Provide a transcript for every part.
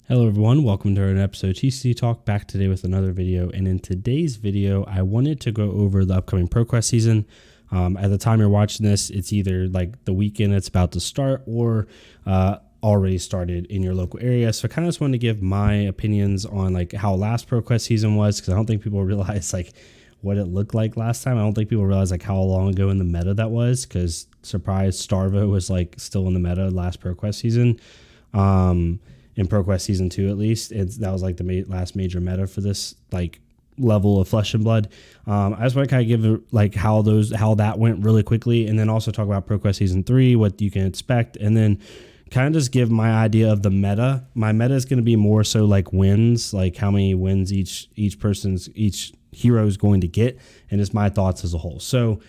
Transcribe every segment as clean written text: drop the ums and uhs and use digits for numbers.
Hello everyone, welcome to an episode of TCG Talk, back today with another video. And in today's video, I wanted to go over the upcoming ProQuest season. At the time you're watching this, it's either like the weekend it's about to start or already started in your local area. So I kind of just wanted to give my opinions on like how last ProQuest season was, because I don't think people realize like what it looked like last time. I don't think people realize like how long ago in the meta that was, because surprise, Starvo was like still in the meta last ProQuest season. In ProQuest Season 2 at least. That was like the last major meta for this like level of Flesh and Blood. I just want to kind of give like how that went really quickly, and then also talk about ProQuest Season 3, what you can expect, and then kind of just give my idea of the meta. My meta is going to be more so like wins, like how many wins each hero is going to get, and just my thoughts as a whole. So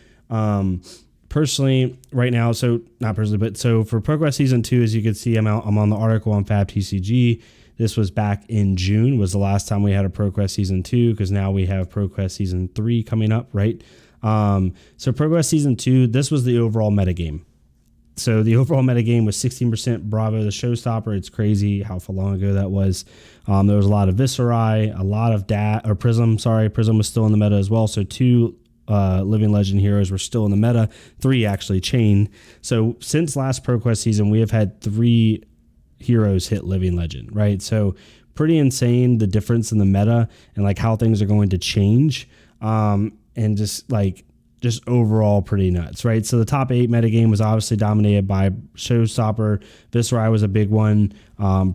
personally right now, so not personally, but so for ProQuest Season 2, as you can see, I'm on the article on Fab TCG. This was back in June, was the last time we had a ProQuest Season 2, because now we have ProQuest Season 3 coming up, right? So ProQuest Season 2, this was the overall metagame. So the overall metagame was 16% Bravo, the showstopper. It's crazy how long ago that was. There was a lot of Viscerai, a lot of Prism. Prism was still in the meta as well. So two Living Legend heroes were still in the meta. 3 actually chain. So since last ProQuest season, we have had 3 heroes hit Living Legend, right? So pretty insane, the difference in the meta and like how things are going to change. And just overall pretty nuts, right? So the top 8 metagame was obviously dominated by Showstopper. Viscerai was a big one.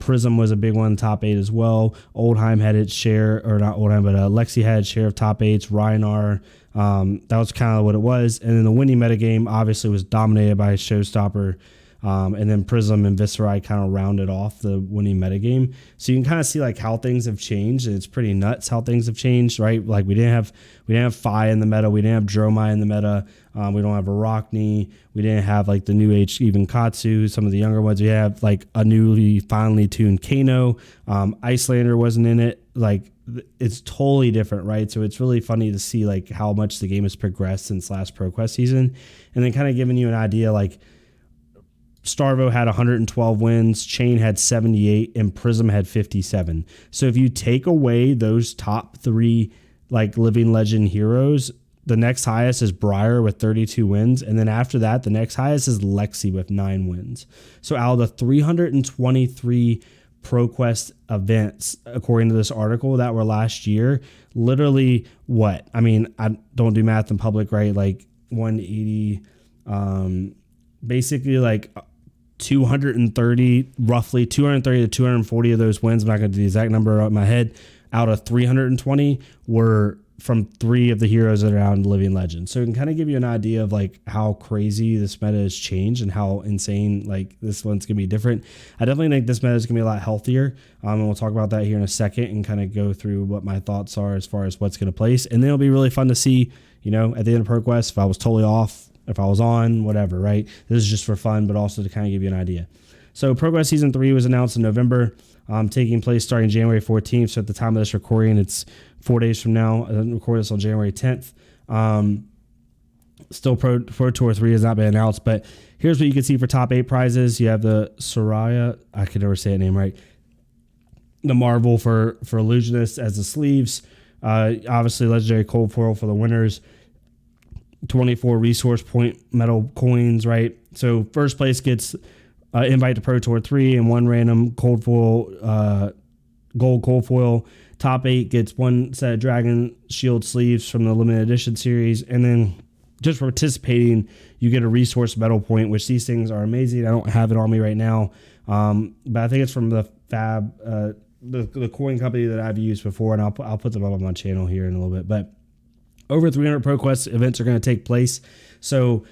Prism was a big one, top 8 as well. Oldheim had its share, or not Oldheim, but Lexi had its share of top 8s. Rhinar, that was kind of what it was. And then the winning metagame obviously was dominated by Showstopper. And then Prism and Viscerai kind of rounded off the winning metagame. So you can kind of see like how things have changed. It's pretty nuts how things have changed, right? Like we didn't have Fi in the meta. We didn't have Dromai in the meta. We don't have Arachne. We didn't have like the new age, even Katsu, some of the younger ones. We have like a newly finely tuned Kano. Icelander wasn't in it. Like it's totally different, right? So it's really funny to see like how much the game has progressed since last ProQuest season. And then kind of giving you an idea, like Starvo had 112 wins, Chain had 78, and Prism had 57. So if you take away those top 3 like Living Legend heroes, the next highest is Briar with 32 wins, and then after that, the next highest is Lexi with 9 wins. So out of the 323 ProQuest events, according to this article, that were last year, literally what? I mean, I don't do math in public, right? Like 180, basically like 230, roughly 230 to 240 of those wins, I'm not going to do the exact number out of my head, out of 320 were from 3 of the heroes that are out in Living Legend. So it can kind of give you an idea of like how crazy this meta has changed and how insane like this one's going to be different. I definitely think this meta is going to be a lot healthier. And we'll talk about that here in a second and kind of go through what my thoughts are as far as what's going to place. And then it'll be really fun to see, you know, at the end of ProQuest, if I was totally off, if I was on, whatever, right? This is just for fun, but also to kind of give you an idea. So ProQuest Season 3 was announced in November, taking place starting January 14th. So at the time of this recording, it's 4 days from now. I didn't record this on January 10th. Still Pro Tour 3 has not been announced, but here's what you can see for top 8 prizes. You have the Soraya, I can never say that name right. The Marvel for Illusionist as the sleeves. Obviously, Legendary Cold Foil for the winners. 24 resource point metal coins, right? So first place gets invite to Pro Tour 3 and 1 random cold foil, gold cold foil. Top 8 gets 1 set of Dragon Shield sleeves from the limited edition series. And then just participating, you get a resource metal point, which these things are amazing. I don't have it on me right now. But I think it's from the Fab, the coin company that I've used before, and I'll put them up on my channel here in a little bit. But over 300 ProQuest events are going to take place. So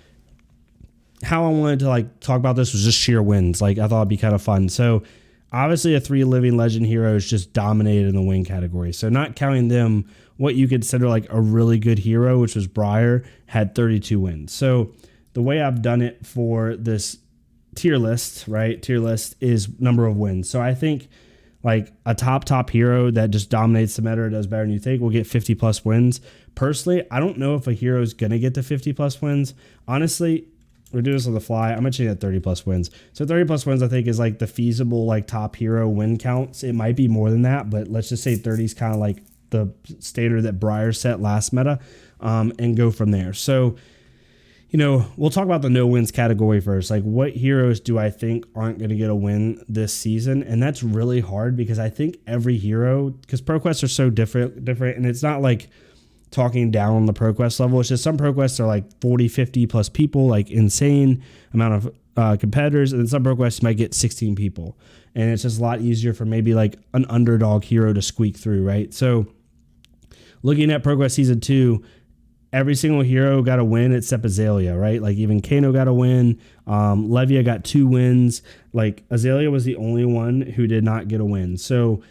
how I wanted to like talk about this was just sheer wins. Like I thought it'd be kind of fun. So obviously the 3 Living Legend heroes just dominated in the win category. So not counting them, what you consider like a really good hero, which was Briar, had 32 wins. So the way I've done it for this tier list, right? Tier list is number of wins. So I think like a top hero that just dominates the meta or does better than you think will get 50 plus wins. Personally, I don't know if a hero is going to get to 50 plus wins. Honestly, we're doing this on the fly. I'm mentioning at 30 plus wins. So 30 plus wins, I think, is like the feasible like top hero win counts. It might be more than that, but let's just say 30 is kind of like the standard that Breyer set last meta, and go from there. So, we'll talk about the no wins category first. Like, what heroes do I think aren't going to get a win this season? And that's really hard because I think every hero, because ProQuests are so different, and it's not like talking down on the ProQuest level. It's just some ProQuests are like 40, 50 plus people, like insane amount of competitors. And then some ProQuests might get 16 people. And it's just a lot easier for maybe like an underdog hero to squeak through, right? So looking at ProQuest Season 2, every single hero got a win except Azalea, right? Like even Kano got a win. Levia got 2 wins. Like Azalea was the only one who did not get a win. So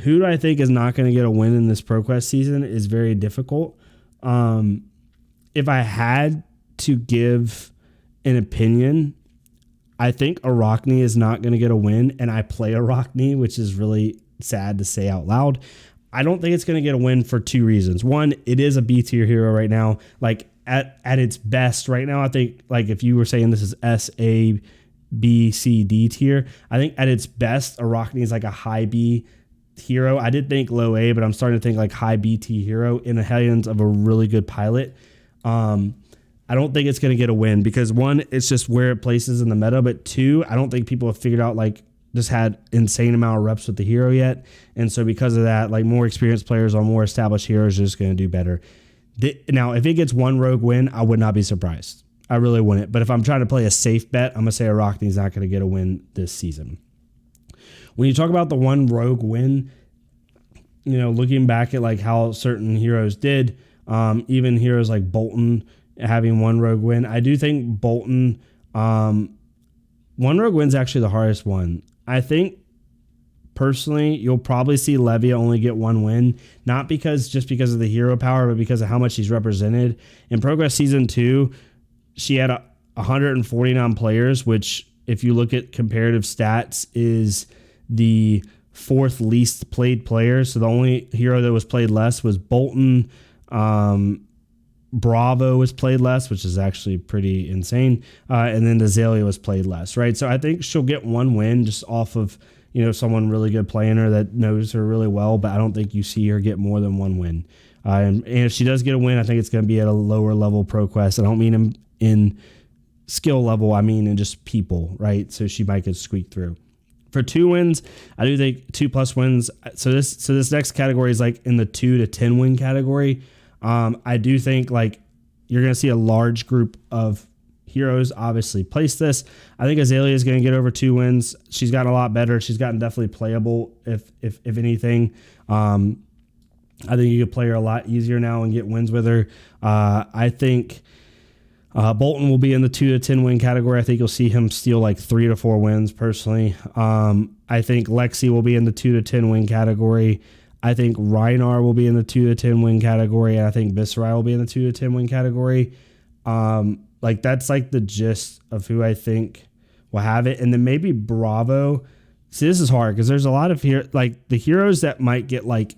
who do I think is not going to get a win in this ProQuest season is very difficult. If I had to give an opinion, I think Arachne is not going to get a win, and I play Arachne, which is really sad to say out loud. I don't think it's going to get a win for 2 reasons. One, it is a B tier hero right now. Like at its best right now, I think like if you were saying this is S, A, B, C, D tier, I think at its best, Arachne is like a high B hero. I did think low A, but I'm starting to think like high BT hero in the hands of a really good pilot. I don't think it's going to get a win because 1, it's just where it places in the meta, but 2, I don't think people have figured out like just had insane amount of reps with the hero yet. And so because of that, like more experienced players on more established heroes are just going to do better. Now, if it gets 1 rogue win, I would not be surprised. I really wouldn't. But if I'm trying to play a safe bet, I'm going to say Arachne's not going to get a win this season. When you talk about the 1 rogue win, looking back at like how certain heroes did, even heroes like Bolton having 1 rogue win, I do think Bolton, 1 rogue win's actually the hardest one. I think personally, you'll probably see Levia only get 1 win, not just because of the hero power, but because of how much she's represented. In ProQuest Season 2, she had 149 players, which if you look at comparative stats is the 4th least played player. So the only hero that was played less was Bolton. Bravo was played less, which is actually pretty insane. And then Azalea was played less, right? So I think she'll get 1 win just off of, someone really good playing her that knows her really well, but I don't think you see her get more than 1 win. And if she does get a win, I think it's going to be at a lower level ProQuest. I don't mean in skill level, I mean in just people, right? So she might get squeaked through. For 2 wins, I do think 2 plus wins. So this next category is like in the 2 to 10 win category. I do think like you're going to see a large group of heroes obviously place this. I think Azalea is going to get over 2 wins. She's gotten a lot better. She's gotten definitely playable if anything. I think you could play her a lot easier now and get wins with her. I think Bolton will be in the 2 to 10 win category. I think you'll see him steal like 3 to 4 wins personally. I think Lexi will be in the 2 to 10 win category. I think Reinar will be in the 2 to 10 win category. And I think Viscerai will be in the 2 to 10 win category. Like that's like the gist of who I think will have it. And then maybe Bravo. See, this is hard because there's a lot of like the heroes that might get like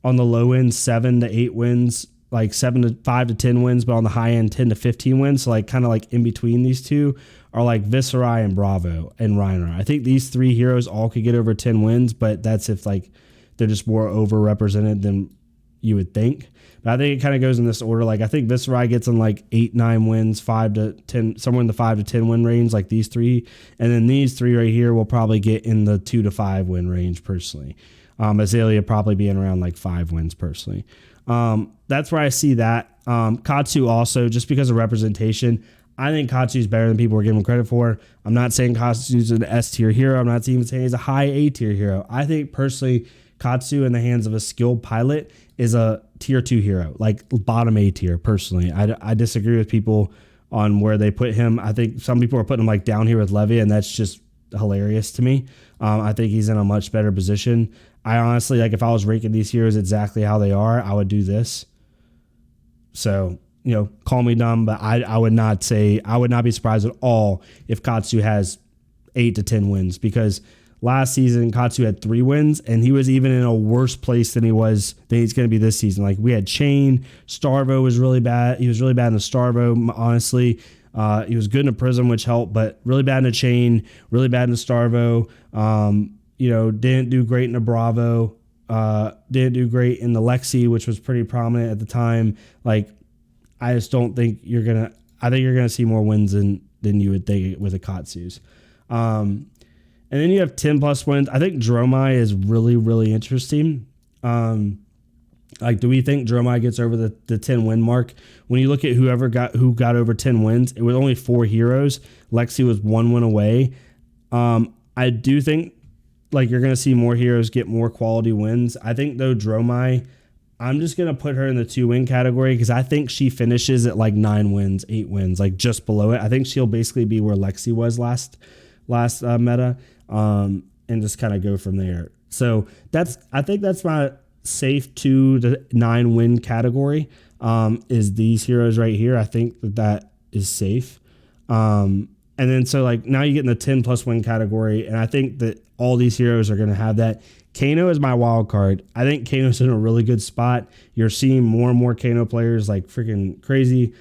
on the low end 7 to 8 wins, like 5 to 10 wins, but on the high end 10 to 15 wins. So like kind of like in between these two are like Viscerai and Bravo and Reinar. I think these 3 heroes all could get over 10 wins, but that's if like they're just more overrepresented than you would think. But I think it kind of goes in this order. Like I think Viscerai gets in like 8, 9 wins, 5 to 10, somewhere in the 5 to 10 win range, like these 3. And then these 3 right here will probably get in the 2 to 5 win range personally. Azalea probably being around like 5 wins personally. That's where I see that. Katsu also, just because of representation, I think Katsu is better than people are giving him credit for. I'm not saying Katsu's an S tier hero. I'm not even saying he's a high A tier hero. I think personally, Katsu in the hands of a skilled pilot is a tier 2 hero, like bottom A tier personally. I disagree with people on where they put him. I think some people are putting him like down here with Levia, and that's just hilarious to me. I think he's in a much better position. I honestly, like if I was ranking these heroes exactly how they are, I would do this. So, call me dumb, but I would not be surprised at all if Katsu has 8 to 10 wins, because last season Katsu had 3 wins and he was even in a worse place than he's going to be this season. Like we had Chain, Starvo was really bad. He was really bad in the Starvo, honestly. He was good in a Prism, which helped, but really bad in a Chain, really bad in a Starvo. Didn't do great in a Bravo. Didn't do great in the Lexi, which was pretty prominent at the time. Like, I just don't think I think you're gonna see more wins than you would think with the Katsus. And then you have 10 plus wins. I think Dromai is really, really interesting. Do we think Dromai gets over the 10 win mark? When you look at who got over 10 wins, it was only 4 heroes. Lexi was 1 win away. I do think you're going to see more heroes get more quality wins. I think though Dromai, I'm just going to put her in the 2 win category because I think she finishes at 9 wins, 8 wins, just below it. I think she'll basically be where Lexi was last meta, and just kind of go from there. So I think that's my safe 2 to 9 win category, is these heroes right here. I think that is safe. And then now you get in the 10 plus win category, and I think that all these heroes are going to have that. Kano is my wild card. I think Kano's in a really good spot. You're seeing more and more Kano players freaking crazy.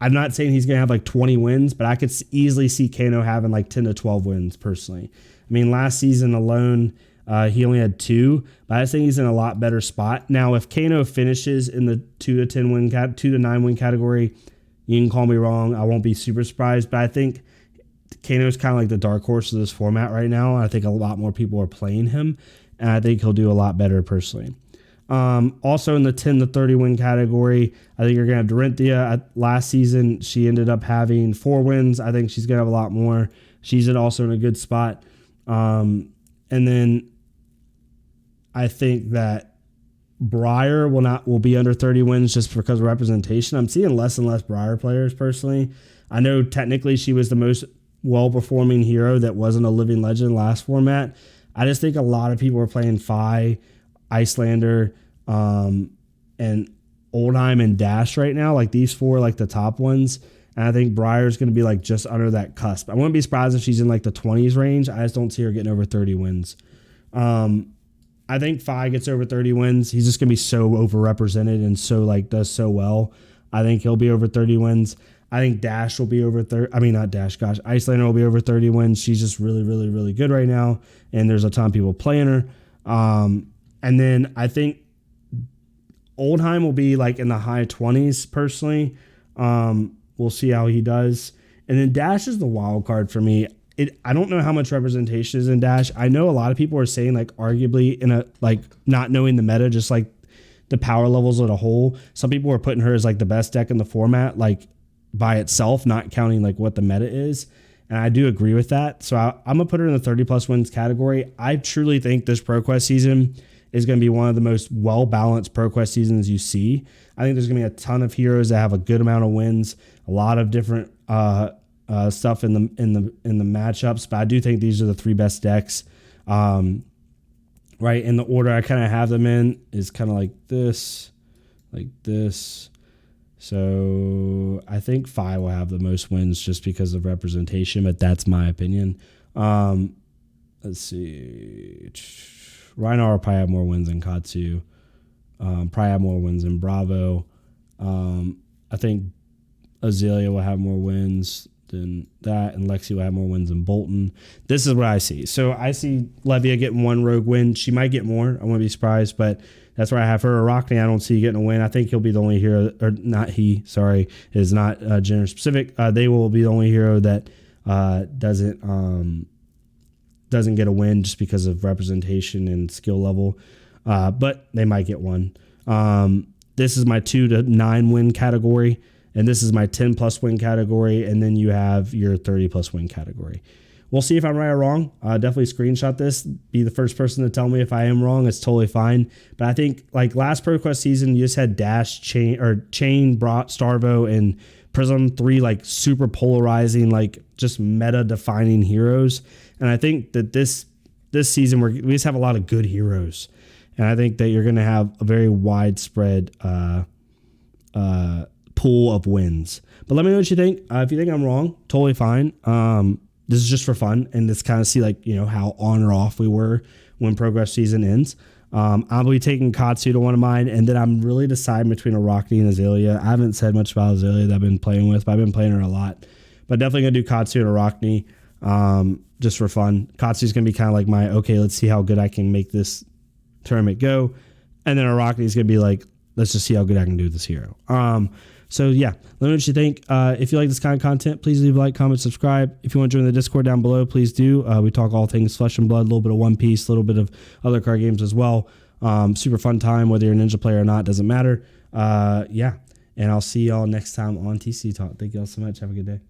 I'm not saying he's going to have 20 wins, but I could easily see Kano having 10 to 12 wins personally. I mean, last season alone, he only had 2, but I just think he's in a lot better spot. Now, if Kano finishes in the 2 to 9 win category, you can call me wrong. I won't be super surprised, but I think Kano is kind of the dark horse of this format right now. I think a lot more people are playing him, and I think he'll do a lot better personally. Also in the 10 to 30 win category, I think you're going to have Dorinthia. Last season, she ended up having 4 wins. I think she's going to have a lot more. She's also in a good spot. And then I think that Briar will be under 30 wins just because of representation. I'm seeing less and less Briar players personally. I know technically she was the most well-performing hero that wasn't a living legend last format. I just think a lot of people are playing Fi, Icelander, and Oldheim and Dash right now. These 4 the top ones. And I think Briar's going to be just under that cusp. I wouldn't be surprised if she's in the 20s range. I just don't see her getting over 30 wins. I think Fi gets over 30 wins. He's just going to be so overrepresented and so does so well. I think he'll be over 30 wins. I think Dash will be over 30. I mean, not Dash, gosh. Icelander will be over 30 wins. She's just really, really, really good right now. And there's a ton of people playing her. And then I think Oldheim will be in the high 20s personally. We'll see how he does. And then Dash is the wild card for me. I don't know how much representation is in Dash. I know a lot of people are saying arguably in a not knowing the meta, just the power levels as a whole. Some people are putting her as the best deck in the format, by itself, not counting what the meta is. And I do agree with that. So I'm going to put her in the 30 plus wins category. I truly think this ProQuest season is going to be one of the most well-balanced ProQuest seasons you see. I think there's going to be a ton of heroes that have a good amount of wins, a lot of different stuff in the matchups, but I do think these are the 3 best decks. Right in the order I kind of have them in is kind of like this. So I think Fi will have the most wins just because of representation, but that's my opinion. Let's see. Rhinar will probably have more wins than Katsu. Probably have more wins than Bravo. I think Azalea will have more wins than that, and Lexi will have more wins than Bolton. This is what I see. So I see Levia getting 1 rogue win. She might get more. I wouldn't be surprised, but that's where I have her. Rockney, I don't see getting a win. I think he'll be the only hero, or not he, sorry, is not gender specific. They will be the only hero that doesn't get a win just because of representation and skill level. But they might get one. This is my 2 to 9 win category, and this is my 10 plus win category, and then you have your 30 plus win category. We'll see if I'm right or wrong. Definitely screenshot this. Be the first person to tell me if I am wrong. It's totally fine. But I think last ProQuest season, you just had Dash, Chain, Starvo, and Prism, 3 super polarizing, just meta defining heroes. And I think that this season we just have a lot of good heroes. And I think that you're going to have a very widespread pool of wins. But let me know what you think. If you think I'm wrong, totally fine. This is just for fun, and let's kind of see how on or off we were when ProQuest season ends. I'll be taking Katsu to one of mine, and then I'm really deciding between Arachne and Azalea. I haven't said much about Azalea that I've been playing with, but I've been playing her a lot. But definitely going to do Katsu and Arachne just for fun. Katsu's going to be kind of like my, okay, let's see how good I can make this tournament go. And then Arachne is going to be like, let's just see how good I can do with this hero. So yeah, let me know what you think. If you like this kind of content, please leave a like, comment, subscribe. If you want to join the Discord down below, please do. We talk all things Flesh and Blood, a little bit of One Piece, a little bit of other card games as well. Super fun time, whether you're a Ninja player or not, doesn't matter. Yeah, and I'll see y'all next time on TCG Talk. Thank you all so much. Have a good day.